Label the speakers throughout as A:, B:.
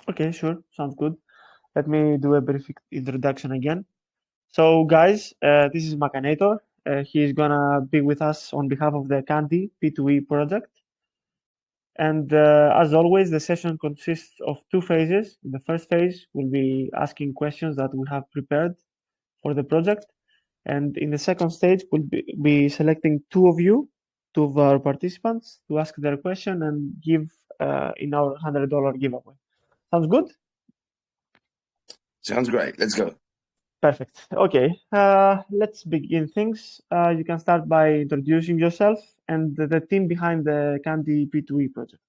A: Okay, sure. Sounds good. Let me do a brief introduction again. So, guys, this is Makanator. He's gonna be with us on behalf of the Candy P2E project. And as always, the session consists of two phases. In the first phase, we'll be asking questions that we have prepared for the project. And in the second stage, we'll be selecting two of you, two of our participants, to ask their question and give in our $100 giveaway. Sounds good?
B: Sounds great. Let's go.
A: Perfect. Okay, let's begin things. You can start by introducing yourself and the team behind the Candy P2E project.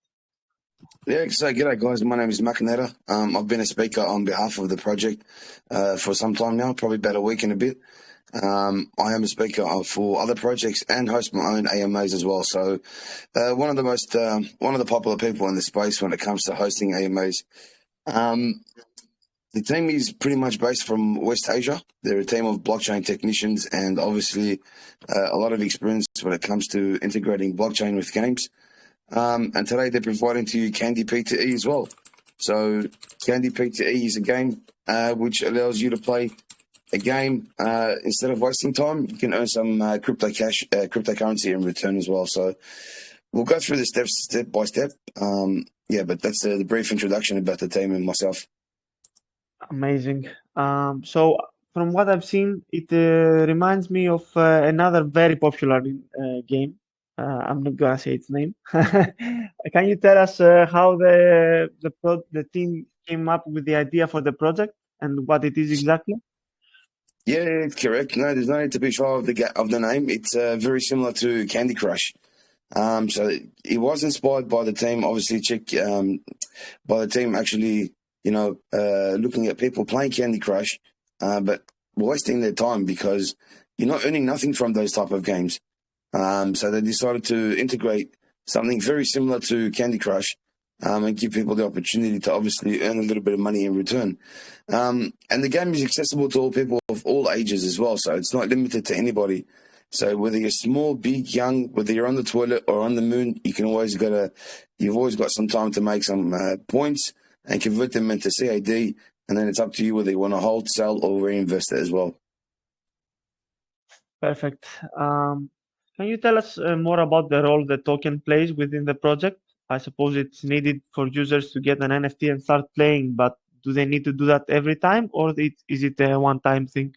B: Yeah, so g'day guys. My name is Makaneta. I've been a speaker on behalf of the project for some time now, probably about a week and a bit. I am a speaker for other projects and host my own AMAs as well. So one of the popular people in the space when it comes to hosting AMAs. The team is pretty much based from West Asia. They're a team of blockchain technicians and obviously a lot of experience when it comes to integrating blockchain with games. And today they're providing to you CandyP2E as well. So CandyP2E is a game which allows you to play a game instead of wasting time. You can earn some cryptocurrency in return as well. So we'll go through the steps step by step. But that's the brief introduction about the team and myself.
A: Amazing. So from what I've seen, it reminds me of another very popular game. I'm not gonna say its name. Can you tell us how the team came up with the idea for the project and what it is exactly?
B: Yeah, correct. No, there's no need to be shy of the name. It's very similar to Candy Crush. So it was inspired by the team, obviously, by the team actually, looking at people playing Candy Crush, but wasting their time because you're not earning nothing from those type of games. So they decided to integrate something very similar to Candy Crush, and give people the opportunity to obviously earn a little bit of money in return. And the game is accessible to all people of all ages as well, so it's not limited to anybody. So whether you're small, big, young, whether you're on the toilet or on the moon, you've always got some time to make some points and convert them into CAD, and then it's up to you whether you want to hold, sell, or reinvest it as well.
A: Perfect. Can you tell us more about the role the token plays within the project? I suppose it's needed for users to get an NFT and start playing, but do they need to do that every time, or is it a one-time thing?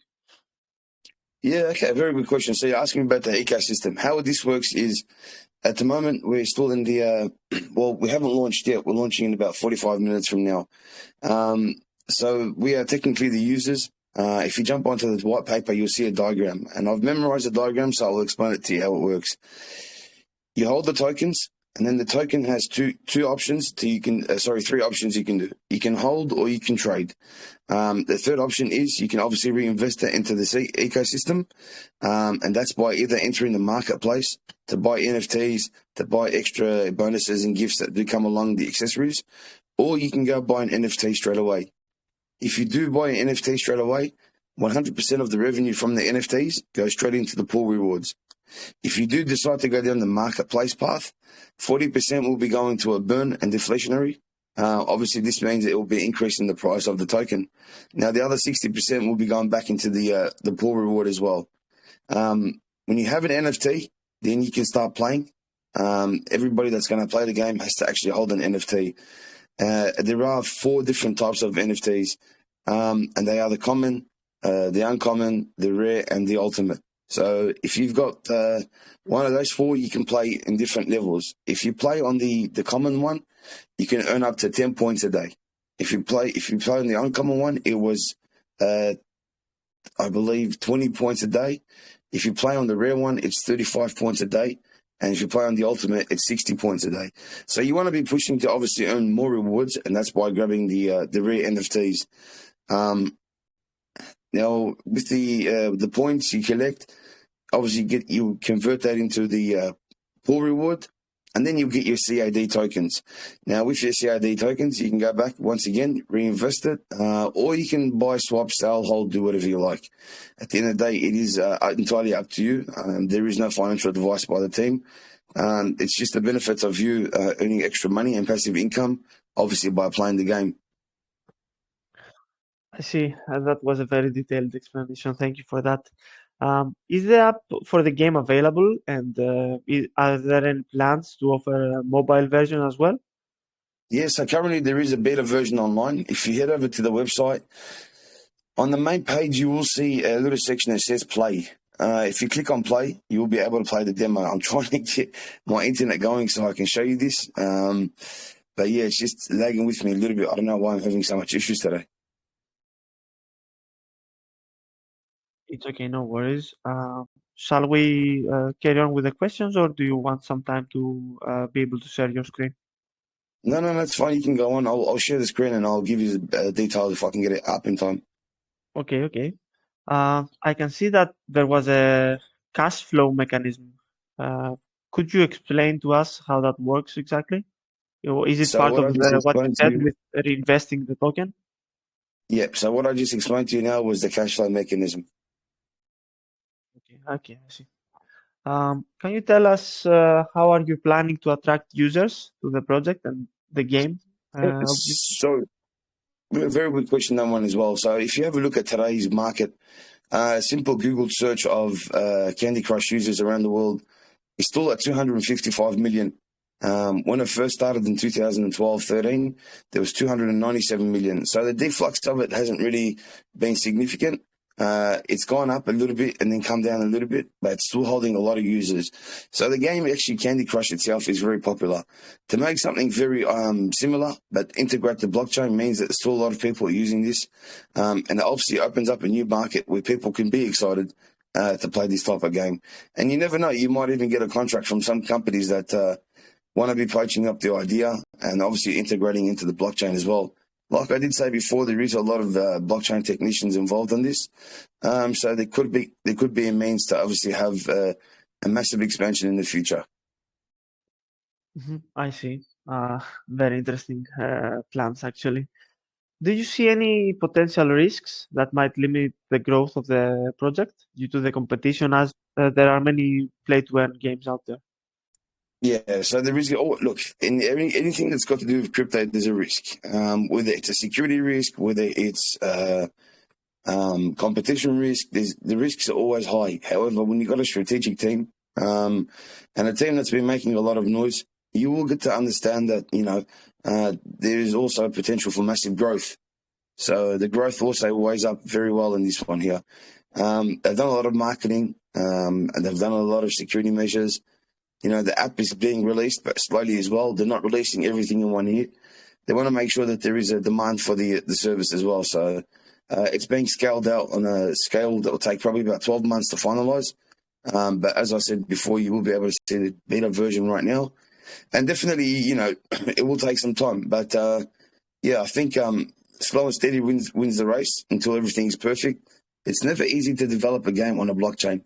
B: Yeah, okay, very good question. So you're asking about the ecosystem. How this works is, at the moment, we're still in the, we haven't launched yet. We're launching in about 45 minutes from now. So we are technically the users. If you jump onto the white paper, you'll see a diagram. And I've memorized the diagram, so I'll explain it to you how it works. You hold the tokens, and then the token has three options you can do. You can hold or you can trade. The third option is you can obviously reinvest it into this ecosystem, and that's by either entering the marketplace to buy NFTs, to buy extra bonuses and gifts that do come along the accessories, or you can go buy an NFT straight away. If you do buy an NFT straight away, 100% of the revenue from the NFTs goes straight into the pool rewards. If you do decide to go down the marketplace path, 40% will be going to a burn and deflationary. Obviously, this means it will be increasing the price of the token. Now, the other 60% will be going back into the pool reward as well. When you have an NFT, then you can start playing. Everybody that's going to play the game has to actually hold an NFT. There are 4 different types of NFTs, and they are the common, the uncommon, the rare, and the ultimate. So if you've got one of those 4, you can play in different levels. If you play on the common one, you can earn up to 10 points a day. If you play on the uncommon one, it was, I believe, 20 points a day. If you play on the rare one, it's 35 points a day. And if you play on the ultimate, it's 60 points a day. So you want to be pushing to obviously earn more rewards, and that's by grabbing the rare NFTs. Now, with the points you collect, obviously you convert that into the pool reward, and then you'll get your CAD tokens. Now, with your CAD tokens, you can go back once again, reinvest it, or you can buy, swap, sell, hold, do whatever you like. At the end of the day, it is entirely up to you. There is no financial advice by the team. It's just the benefits of you earning extra money and passive income, obviously by playing the game.
A: I see. That was a very detailed explanation. Thank you for that. Is the app for the game available, and are there any plans to offer a mobile version as well?
B: Yeah, so currently there is a beta version online. If you head over to the website, on the main page, you will see a little section that says play. If you click on play, you will be able to play the demo. I'm trying to get my internet going so I can show you this. But yeah, it's just lagging with me a little bit. I don't know why I'm having so much issues today.
A: It's okay, no worries. Shall we carry on with the questions, or do you want some time to be able to share your screen?
B: No, that's fine. You can go on. I'll share the screen and I'll give you the details if I can get it up in time.
A: Okay, okay. I can see that there was a cash flow mechanism. Uh, could you explain to us how that works exactly? Is it
B: So
A: part
B: what I
A: of
B: just
A: the what you
B: explained to
A: said
B: you,
A: with reinvesting the token?
B: yep. So what I just explained to you now was the cash flow mechanism.
A: Okay, okay, I see. Can you tell us how are you planning to attract users to the project and the game? Obviously.
B: So a very good question, that one as well. So if you have a look at today's market, a simple Google search of Candy Crush users around the world is still at 255 million. When it first started in 2012-13, there was 297 million. So the deflux of it hasn't really been significant. It's gone up a little bit and then come down a little bit, but it's still holding a lot of users. So the game, actually, Candy Crush itself, is very popular. To make something very similar but integrate the blockchain means that there's still a lot of people using this, and it obviously opens up a new market where people can be excited to play this type of game. And you never know, you might even get a contract from some companies that want to be poaching up the idea and obviously integrating into the blockchain as well. Like I did say before, there is a lot of blockchain technicians involved in this, so there could be a means to obviously have a massive expansion in the future.
A: I see. Very interesting plans, actually. Do you see any potential risks that might limit the growth of the project due to the competition, as there are many play-to-earn games out there?
B: Yeah, so there is. Oh, look, in anything that's got to do with crypto, there's a risk. Whether it's a security risk, whether it's competition risk, the risks are always high. However, when you've got a strategic team and a team that's been making a lot of noise, you will get to understand that there is also potential for massive growth. So the growth also weighs up very well in this one here. They've done a lot of marketing and they've done a lot of security measures. The app is being released, but slowly as well. They're not releasing everything in one hit. They want to make sure that there is a demand for the service as well. So it's being scaled out on a scale that will take probably about 12 months to finalize. But as I said before, you will be able to see the beta version right now. And definitely, it will take some time. But I think slow and steady wins the race until everything is perfect. It's never easy to develop a game on a blockchain.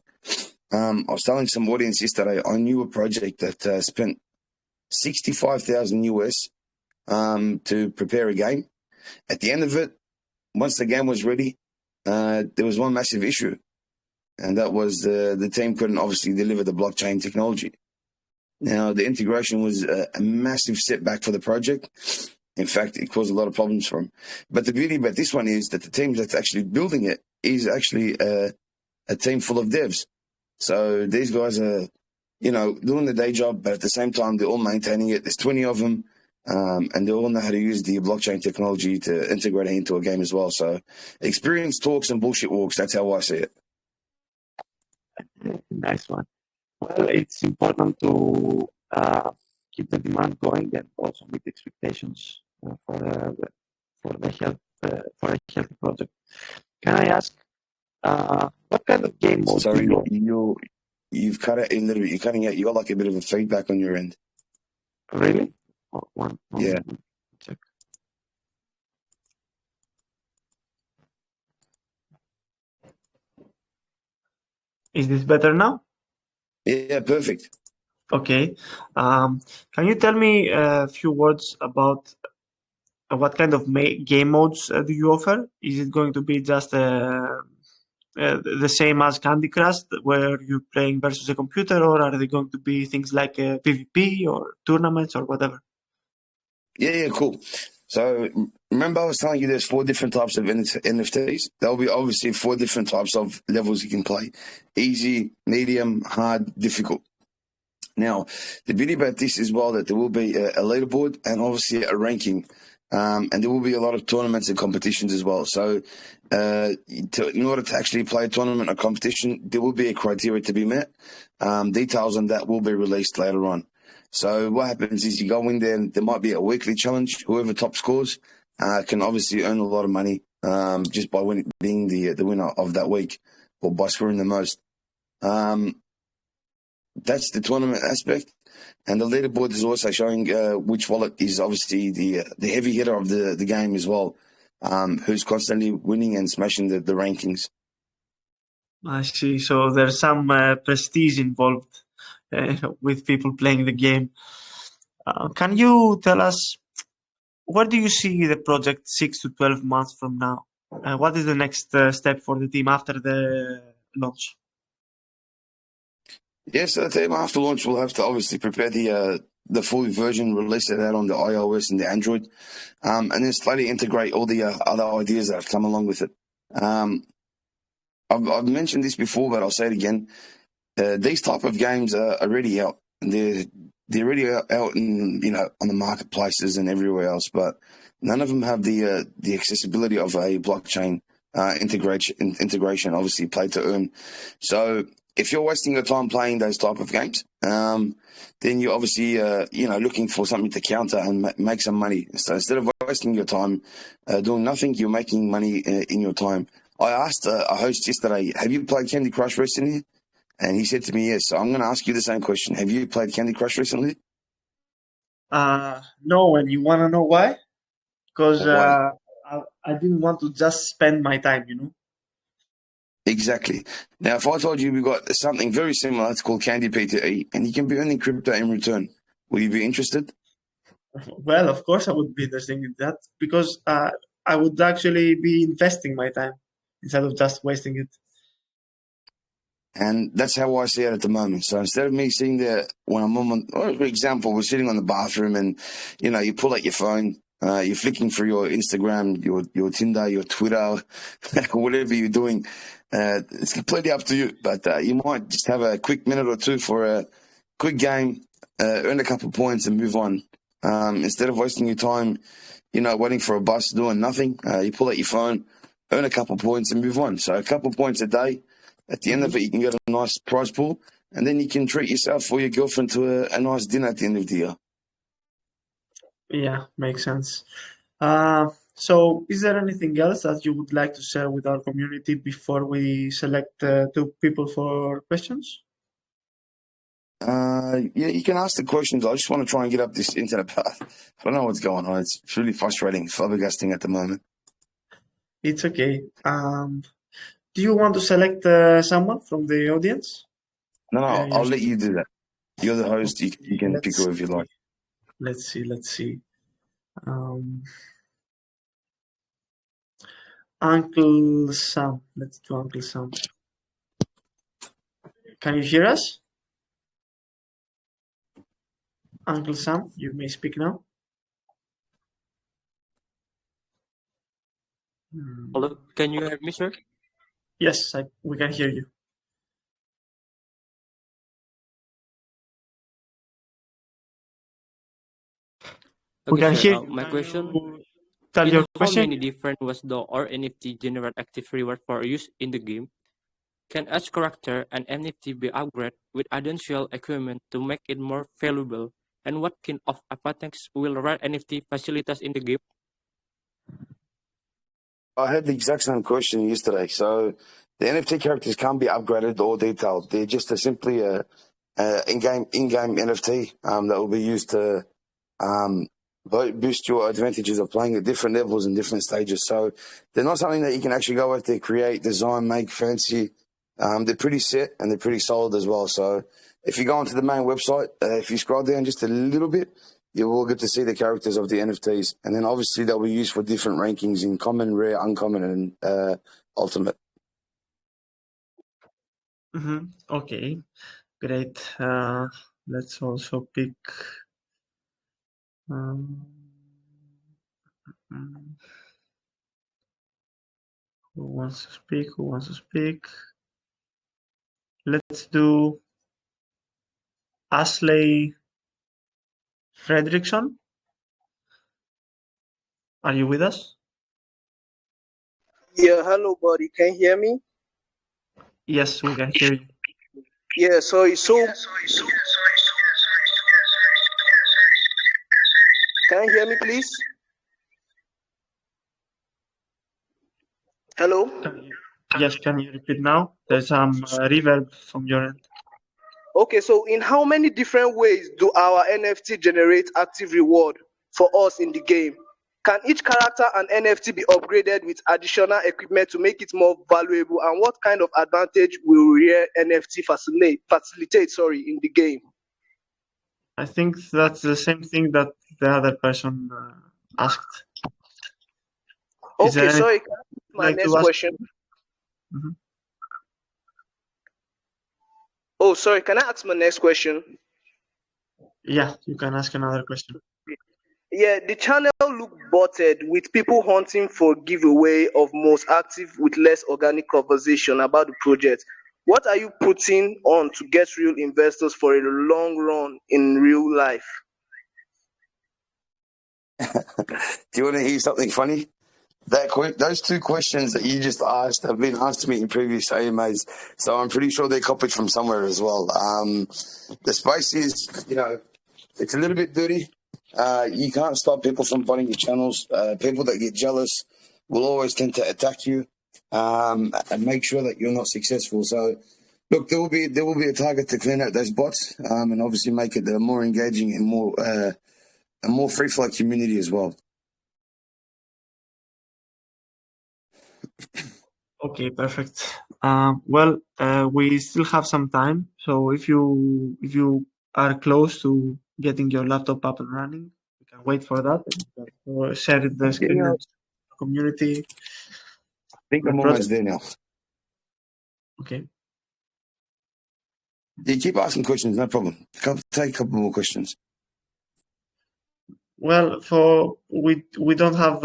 B: I was telling some audience yesterday, I knew a project that spent 65,000 US to prepare a game. At the end of it, once the game was ready, there was one massive issue, and that was the team couldn't obviously deliver the blockchain technology. Now, the integration was a massive setback for the project. In fact, it caused a lot of problems for them. But the beauty about this one is that the team that's actually building it is actually a team full of devs. So these guys are, doing the day job, but at the same time, they're all maintaining it. There's 20 of them, and they all know how to use the blockchain technology to integrate it into a game as well. So experience talks and bullshit walks. That's how I see it.
A: Nice one. Well, it's important to keep the demand going and also meet expectations for the health for a healthy project. Can I ask what kind of game modes do
B: Sorry,
A: you
B: you've cut it a little bit. You're cutting out. You got like a bit of a feedback on your end.
A: really? One
B: Yeah.
A: moment, check. Is this better now?
B: Yeah, perfect.
A: Okay. Can you tell me a few words about what kind of game modes do you offer? Is it going to be just the same as Candy Crush, where you're playing versus a computer, or are they going to be things like PvP or tournaments or whatever?
B: Yeah, cool. So remember I was telling you there's 4 different types of NFTs? There'll be obviously 4 different types of levels you can play. Easy, medium, hard, difficult. Now, the beauty about this is, well, that there will be a leaderboard and obviously a ranking. And there will be a lot of tournaments and competitions as well. So in order to actually play a tournament or competition, there will be a criteria to be met. Details on that will be released later on. So what happens is you go in there and there might be a weekly challenge. Whoever top scores can obviously earn a lot of money just by being the winner of that week or by scoring the most. That's the tournament aspect. And the leaderboard is also showing which wallet is obviously the heavy hitter of the game as well, who's constantly winning and smashing the rankings.
A: I see. So there's some prestige involved with people playing the game. Can you tell us, where do you see the project 6 to 12 months from now? What is the next step for the team after the launch?
B: Yes, the team after launch will have to obviously prepare the full version, release it out on the iOS and the Android, and then slowly integrate all the other ideas that have come along with it. I've mentioned this before, but I'll say it again. These type of games are already out. They're already out in, on the marketplaces and everywhere else, but none of them have the accessibility of a blockchain integration. Obviously, play to earn. So if you're wasting your time playing those type of games, then you're obviously looking for something to counter and make some money. So instead of wasting your time doing nothing, you're making money in your time. I asked a host yesterday, "Have you played Candy Crush recently?" And he said to me, "Yes." So I'm going to ask you the same question. Have you played Candy Crush recently?
A: No, and you want to know why? Because
B: Why?
A: I didn't want to just spend my time,
B: Exactly. Now, if I told you we've got something very similar, it's called CandyP2E, and you can be earning crypto in return, will you be interested?
A: Well, of course I would be interested in that because I would actually be investing my time instead of just wasting it.
B: And that's how I see it at the moment. So instead of me sitting there when I'm for example, we're sitting on the bathroom and, you pull out your phone, you're flicking through your Instagram, your Tinder, your Twitter, whatever you're doing. It's completely up to you. But you might just have a quick minute or two for a quick game, earn a couple of points and move on. Instead of wasting your time, waiting for a bus doing nothing, you pull out your phone, earn a couple of points and move on. So a couple of points a day. At the end of it, you can get a nice prize pool, and then you can treat yourself or your girlfriend to a nice dinner at the end of the year.
A: Yeah, makes sense. So is there anything else that you would like to share with our community before we select 2 people for questions?
B: Yeah, you can ask the questions. I just want to try and get up this internet path. I don't know what's going on. It's really frustrating, flabbergasting at the moment.
A: It's okay. Do you want to select someone from the audience?
B: No, I'll
A: Yes.
B: let you do that. You're the host. You can pick
A: Let's
B: whoever you like.
A: let's see. Um, Uncle Sam. Let's do Uncle Sam. Can you hear us? Uncle Sam, you may speak now.
C: Hello, can you hear me, sir?
A: Yes, we can hear you. We
C: Okay,
A: can
C: sir.
A: hear you.
C: My
A: Can
C: question:
A: you tell
C: in
A: your
C: how
A: question?
C: many different was the or NFT generate active reward for use in the game? Can each character and NFT be upgraded with additional equipment to make it more valuable? And what kind of apparatus will rare NFT facilitate in the game?
B: I had the exact same question yesterday. So the NFT characters can't be upgraded or detailed. They're just simply a in-game NFT that will be used to boost your advantages of playing at different levels and different stages. So they're not something that you can actually go out there, create, design, make fancy. They're pretty set and they're pretty solid as well. So if you go onto the main website, if you scroll down just a little bit, you will get to see the characters of the NFTs. And then obviously they'll be used for different rankings in common, rare, uncommon, and ultimate.
A: Okay, great. Let's also pick. Um, Mm, Who wants to speak? Who wants to speak? Let's do Ashley Fredrickson. Are you with us?
D: Yeah, hello, buddy. Can you hear me?
A: Yes, we can hear you.
D: Yeah, sorry. Can you hear me, please? Hello?
A: Yes, can you repeat now? There's some reverb from your end.
D: Okay, so in how many different ways do our NFT generate active reward for us in the game? Can each character and NFT be upgraded with additional equipment to make it more valuable? And what kind of advantage will rare NFT facilitate in the game?
A: I think that's the same thing that the other person asked. Is there
D: Okay,
A: anything
D: sorry.
A: you'd
D: My
A: like
D: next
A: to ask?
D: question.
A: Mhm.
D: Oh, sorry. Can I ask my next question?
A: Yeah, you can ask another question.
D: Yeah, the channel looked botted with people hunting for giveaway of most active with less organic conversation about the project. What are you putting on to get real investors for a long run in real life?
B: Do you want to hear something funny? Those two questions that you just asked have been asked to me in previous AMAs, so I'm pretty sure they're copied from somewhere as well. The space is, it's a little bit dirty. You can't stop people from buying your channels. People that get jealous will always tend to attack you and make sure that you're not successful. So, look, there will be a target to clean out those bots and obviously make it a more engaging and a more free flow community as well.
A: Okay, perfect. Well, we still have some time, so if you are close to getting your laptop up and running, we can wait for that. And you can share the screen
B: Yeah,
A: and community
B: I think I'm
A: project.
B: almost there now.
A: Okay.
B: You keep asking questions, no problem. Take a couple more questions.
A: Well, we don't have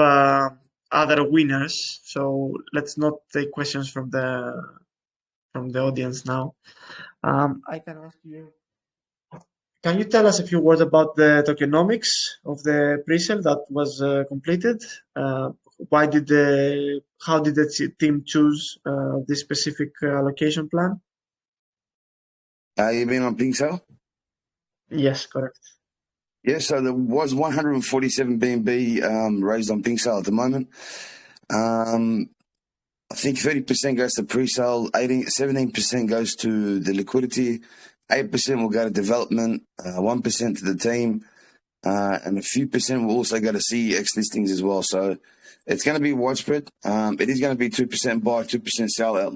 A: other winners, so let's not take questions from the audience now. I can ask you. Can you tell us a few words about the tokenomics of the pre-sale that was completed? How did the team choose this specific allocation plan?
B: You been on Pink Sale?
A: Yes, correct.
B: Yeah, so there was 147 BNB raised on Pink Sale at the moment. I think 30% goes to pre-sale, 17% goes to the liquidity, 8% will go to development, 1% to the team, and a few percent will also go to CEX listings as well. So it's going to be widespread. It is going to be 2% buy, 2% sell out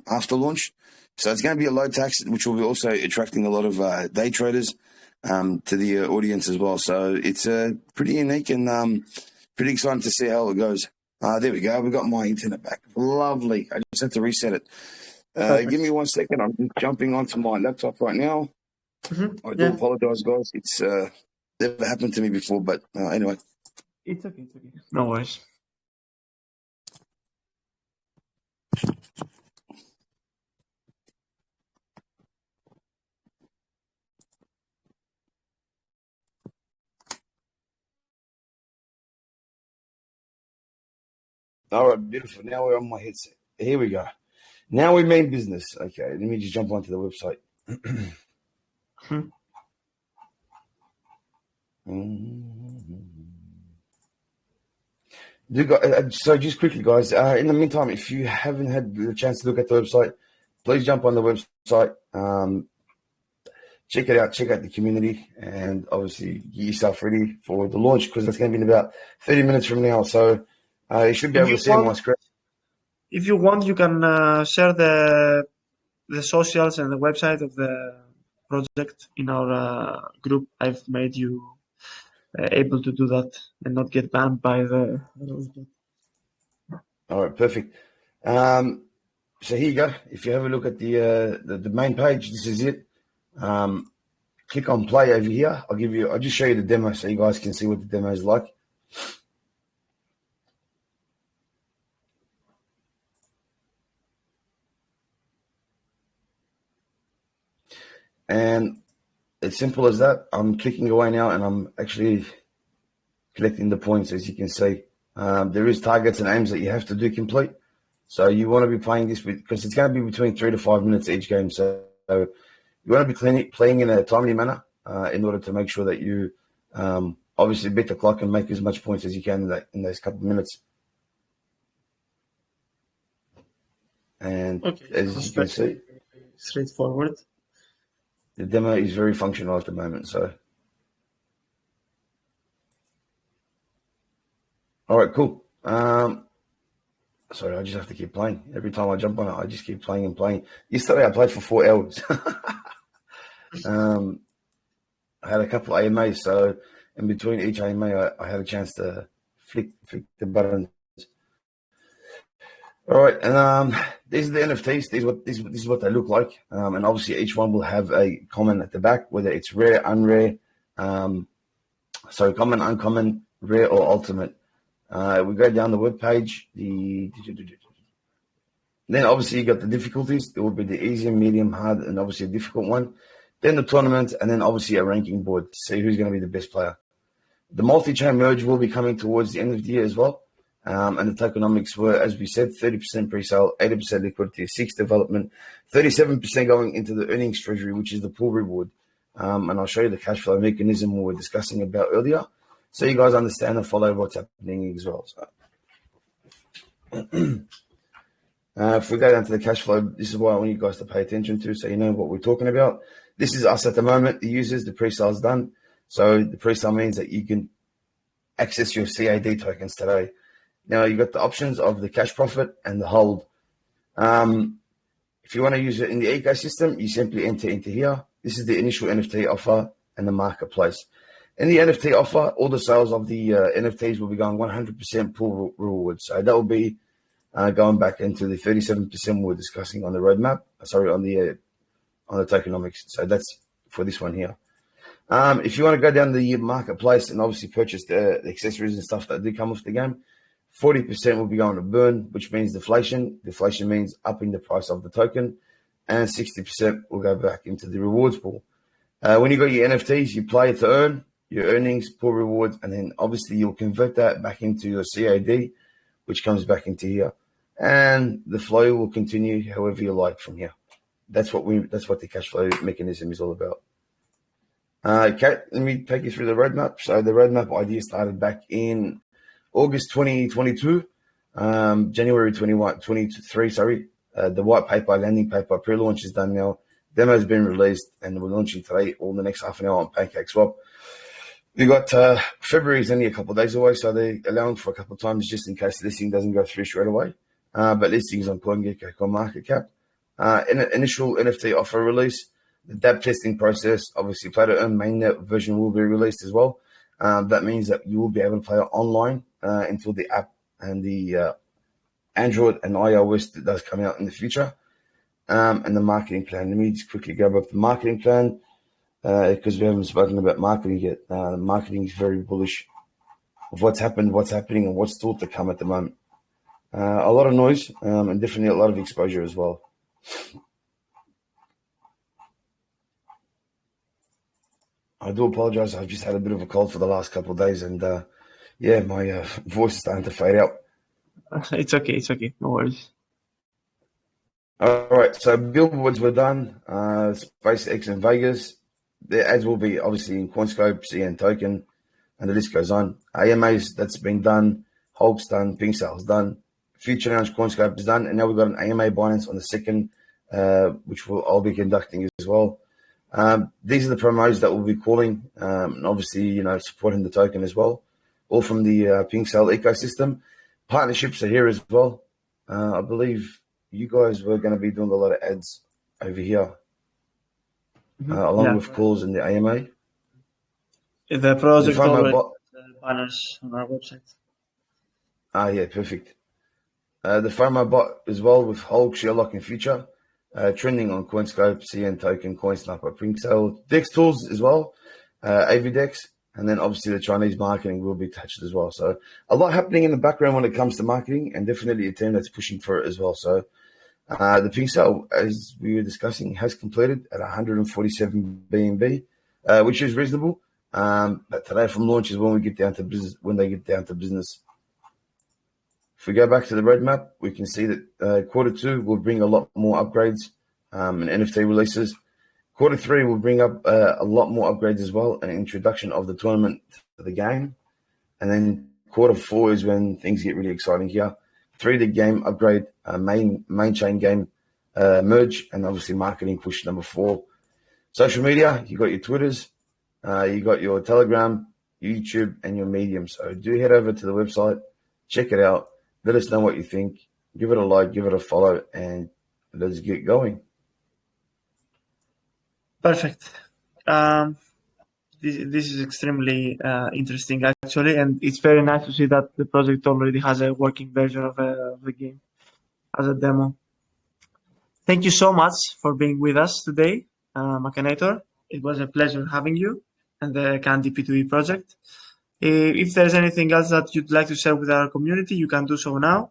B: after launch. So it's going to be a low tax, which will be also attracting a lot of day traders to the audience as well. So it's pretty unique and pretty exciting to see how it goes. There we go. We got my internet back. Lovely. I just had to reset it. Give me 1 second. I'm jumping onto my laptop right now. I do apologize, guys. It's never happened to me before, but anyway.
A: It's okay. It's okay. No worries.
B: All right, beautiful. Now we're on my headset. Here we go. Now we mean business. Okay, let me just jump onto the website. So just quickly, guys, in the meantime, if you haven't had the chance to look at the website, please jump on the website, check it out, check out the community, and obviously get yourself ready for the launch because that's going to be in about 30 minutes from now. So you should be able to see my screen.
A: If you want, you can share the socials and the website of the project in our group. I've made you able to do that and not get banned by the.
B: All right, perfect. So here you go. If you have a look at the main page, this is it. Click on play over here. I'll just show you the demo so you guys can see what the demo is like. And it's simple as that. I'm clicking away now, and I'm actually collecting the points, as you can see. There is targets and aims that you have to do complete. So you want to be playing this because it's going to be between 3 to 5 minutes each game. So you want to be playing in a timely manner in order to make sure that you obviously beat the clock and make as much points as you can in those couple of minutes. And as you can see,
A: straightforward.
B: The demo is very functional at the moment. So, all right, cool. Sorry, I just have to keep playing. Every time I jump on it, I just keep playing and playing. Yesterday, I played for 4 hours. I had a couple of AMAs, so in between each AMA, I had a chance to flick the buttons. All right, and these are the NFTs. This is what they look like, and obviously each one will have a comment at the back, whether it's rare, unrare, so common, uncommon, rare, or ultimate. We go down the web page. Then obviously you got the difficulties. There will be the easy, medium, hard, and obviously a difficult one. Then the tournament, and then obviously a ranking board to see who's going to be the best player. The multi-chain merge will be coming towards the end of the year as well. And the tokenomics were, as we said, 30% pre-sale, 80% liquidity, 6 development, 37% going into the earnings treasury, which is the pool reward. And I'll show you the cash flow mechanism we were discussing about earlier, so you guys understand and follow what's happening as well. So, if we go down to the cash flow, this is what I want you guys to pay attention to, so you know what we're talking about. This is us at the moment, the users. The pre-sale is done. So the pre-sale means that you can access your CAD tokens today. Now, you've got the options of the cash profit and the hold. If you want to use it in the ecosystem, you simply enter into here. This is the initial NFT offer and the marketplace. In the NFT offer, all the sales of the NFTs will be going 100% pool rewards. So that will be going back into the 37% we're discussing on the roadmap. Sorry, on the tokenomics. So that's for this one here. If you want to go down the marketplace and obviously purchase the accessories and stuff that do come off the game, 40% will be going to burn, which means deflation. Deflation means upping the price of the token. And 60% will go back into the rewards pool. When you got your NFTs, you play to earn your earnings, pool rewards, and then obviously you'll convert that back into your CAD, which comes back into here. And the flow will continue however you like from here. That's what the cash flow mechanism is all about. Okay, let me take you through the roadmap. So the roadmap idea started back in August 2022, January 2023, sorry. The white paper, landing paper, pre-launch is done now. Demo has been released, and we're launching today or the next half an hour on PancakeSwap. We got February is only a couple of days away, so they're allowing for a couple of times just in case the listing doesn't go through straight away. But listings on CoinGecko, CoinMarketCap. In an initial NFT offer release, the DApp testing process, obviously Play to Earn mainnet version will be released as well. That means that you will be able to play online until the app and the Android and iOS that does come out in the future. And the marketing plan. Let me just quickly grab up the marketing plan because we haven't spoken about marketing yet. Marketing is very bullish of what's happened, what's happening, and what's still to come at the moment. A lot of noise and definitely a lot of exposure as well. I do apologize. I've just had a bit of a cold for the last couple of days, and yeah, my voice is starting to fade out.
A: It's okay. No worries.
B: All right, so billboards were done. SpaceX and Vegas. The ads will be obviously in Coinscope, CN Token, and the list goes on. AMAs, that's been done. Hulk's done. Pink Sale's done. Future Lounge Coinscope is done. And now we've got an AMA Binance on the 2nd, which I'll be conducting as well. These are the promos that we'll be calling, and obviously, supporting the token as well, all from the Pink Sale ecosystem. Partnerships are here as well. I believe you guys were going to be doing a lot of ads over here, along with calls in the AMA.
A: The project already banners on our website.
B: Yeah, perfect. The FOMO bot as well with Hulk, Sherlock, and Future. Trending on Coinscope, CN Token, CoinSnapper, Pink Sale, Dex Tools as well, AVDex, and then obviously the Chinese marketing will be touched as well. So a lot happening in the background when it comes to marketing, and definitely a team that's pushing for it as well. So The ping sale, as we were discussing, has completed at 147 BNB, which is reasonable. But today from launch is when we get down to business. When they get down to business. If we go back to the roadmap, we can see that Q2 will bring a lot more upgrades and NFT releases. Q3 will bring up a lot more upgrades as well, and introduction of the tournament to the game. And then Q4 is when things get really exciting here. 3D game upgrade, main chain game merge, and obviously marketing push number 4. Social media, you got your Twitters, you got your Telegram, YouTube, and your Medium. So do head over to the website, check it out, let us know what you think, give it a like, give it a follow, and let's get going.
A: Perfect. This is extremely interesting, actually, and it's very nice to see that the project already has a working version of the game as a demo. Thank you so much for being with us today, Machinator. It was a pleasure having you and the CandyP2E project. If there's anything else that you'd like to share with our community, you can do so now.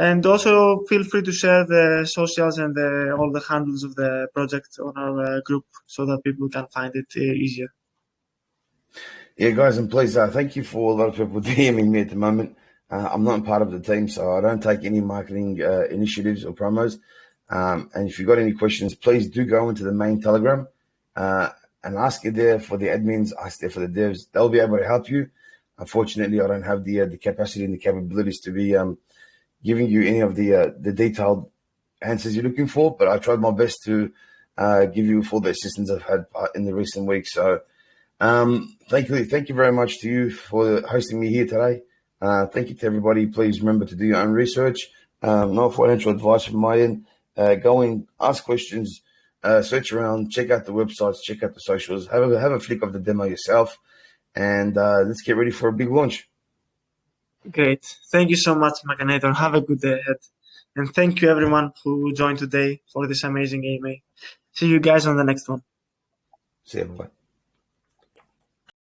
A: And also feel free to share the socials and all the handles of the project on our group so that people can find it easier.
B: Yeah, guys, and please, thank you for a lot of people DMing me at the moment. I'm not part of the team, so I don't take any marketing initiatives or promos. And if you've got any questions, please do go into the main Telegram and ask it there for the admins, ask there for the devs. They'll be able to help you. Unfortunately, I don't have the capacity and the capabilities to be giving you any of the detailed answers you're looking for, but I tried my best to give you all the assistance I've had in the recent weeks. So thank you very much to you for hosting me here today. Thank you to everybody. Please remember to do your own research. No financial advice from my end. Go in, ask questions, search around, check out the websites, check out the socials, have a flick of the demo yourself, and let's get ready for a big launch.
A: Great. Thank you so much, Machinator. Have a good day ahead. And thank you everyone who joined today for this amazing AMA. See you guys on the next one.
B: See you, bye.